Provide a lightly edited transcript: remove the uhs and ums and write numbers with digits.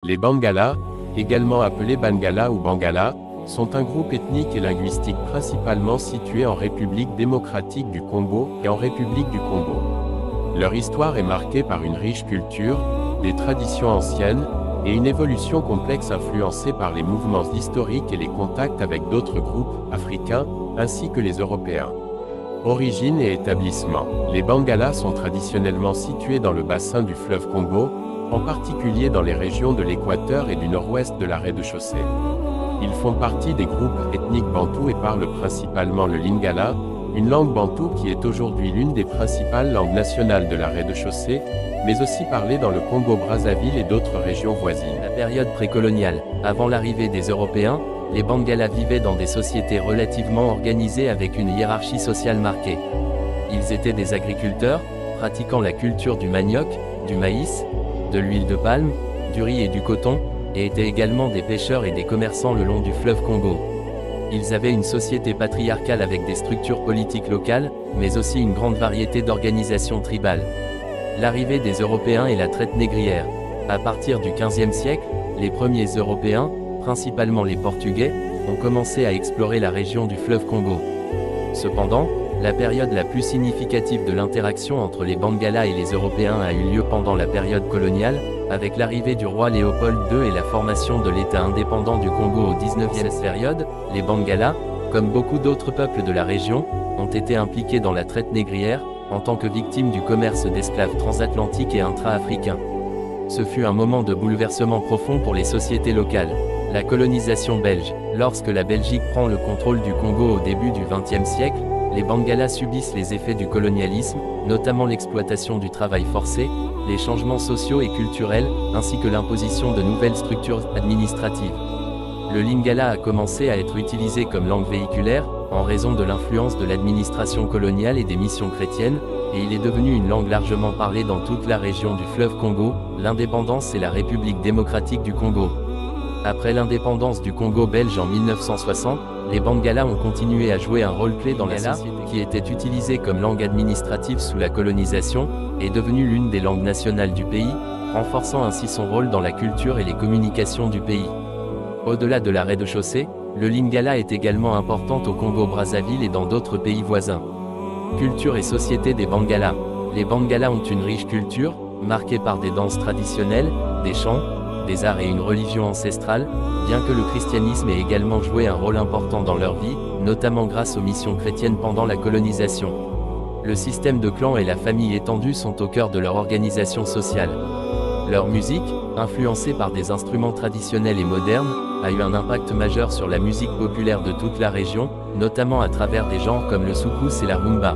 Les Bangalas, également appelés Bangala ou Bangala, sont un groupe ethnique et linguistique principalement situé en République démocratique du Congo et en République du Congo. Leur histoire est marquée par une riche culture, des traditions anciennes, et une évolution complexe influencée par les mouvements historiques et les contacts avec d'autres groupes africains, ainsi que les Européens. Origine et établissement. Les Bangalas sont traditionnellement situés dans le bassin du fleuve Congo, en particulier dans les régions de l'Équateur et du nord-ouest de la rez-de-chaussée. Ils font partie des groupes ethniques bantous et parlent principalement le lingala, une langue bantoue qui est aujourd'hui l'une des principales langues nationales de la rez-de-chaussée, mais aussi parlée dans le Congo-Brazzaville et d'autres régions voisines. La période précoloniale. Avant l'arrivée des Européens, les Bangalas vivaient dans des sociétés relativement organisées avec une hiérarchie sociale marquée. Ils étaient des agriculteurs, pratiquant la culture du manioc, du maïs, de l'huile de palme, du riz et du coton, et étaient également des pêcheurs et des commerçants le long du fleuve Congo. Ils avaient une société patriarcale avec des structures politiques locales, mais aussi une grande variété d'organisations tribales. L'arrivée des Européens et la traite négrière. À partir du XVe siècle, les premiers Européens, principalement les Portugais, ont commencé à explorer la région du fleuve Congo. Cependant, la période la plus significative de l'interaction entre les Bangalas et les Européens a eu lieu pendant la période coloniale, avec l'arrivée du roi Léopold II et la formation de l'État indépendant du Congo au XIXe période. Les Bangalas, comme beaucoup d'autres peuples de la région, ont été impliqués dans la traite négrière, en tant que victimes du commerce d'esclaves transatlantiques et intra-africains. Ce fut un moment de bouleversement profond pour les sociétés locales. La colonisation belge. Lorsque la Belgique prend le contrôle du Congo au début du XXe siècle, les Bangalas subissent les effets du colonialisme, notamment l'exploitation du travail forcé, les changements sociaux et culturels, ainsi que l'imposition de nouvelles structures administratives. Le lingala a commencé à être utilisé comme langue véhiculaire, en raison de l'influence de l'administration coloniale et des missions chrétiennes, et il est devenu une langue largement parlée dans toute la région du fleuve Congo, l'indépendance et la République démocratique du Congo. Après l'indépendance du Congo belge en 1960, les Bangalas ont continué à jouer un rôle clé dans la société, qui était utilisée comme langue administrative sous la colonisation, est devenue l'une des langues nationales du pays, renforçant ainsi son rôle dans la culture et les communications du pays. Au-delà de la rez-de-chaussée, le lingala est également importante au Congo-Brazzaville et dans d'autres pays voisins. Culture et société des Bangalas. Les Bangalas ont une riche culture, marquée par des danses traditionnelles, des chants, des arts et une religion ancestrale, bien que le christianisme ait également joué un rôle important dans leur vie, notamment grâce aux missions chrétiennes pendant la colonisation. Le système de clans et la famille étendue sont au cœur de leur organisation sociale. Leur musique, influencée par des instruments traditionnels et modernes, a eu un impact majeur sur la musique populaire de toute la région, notamment à travers des genres comme le soukous et la rumba.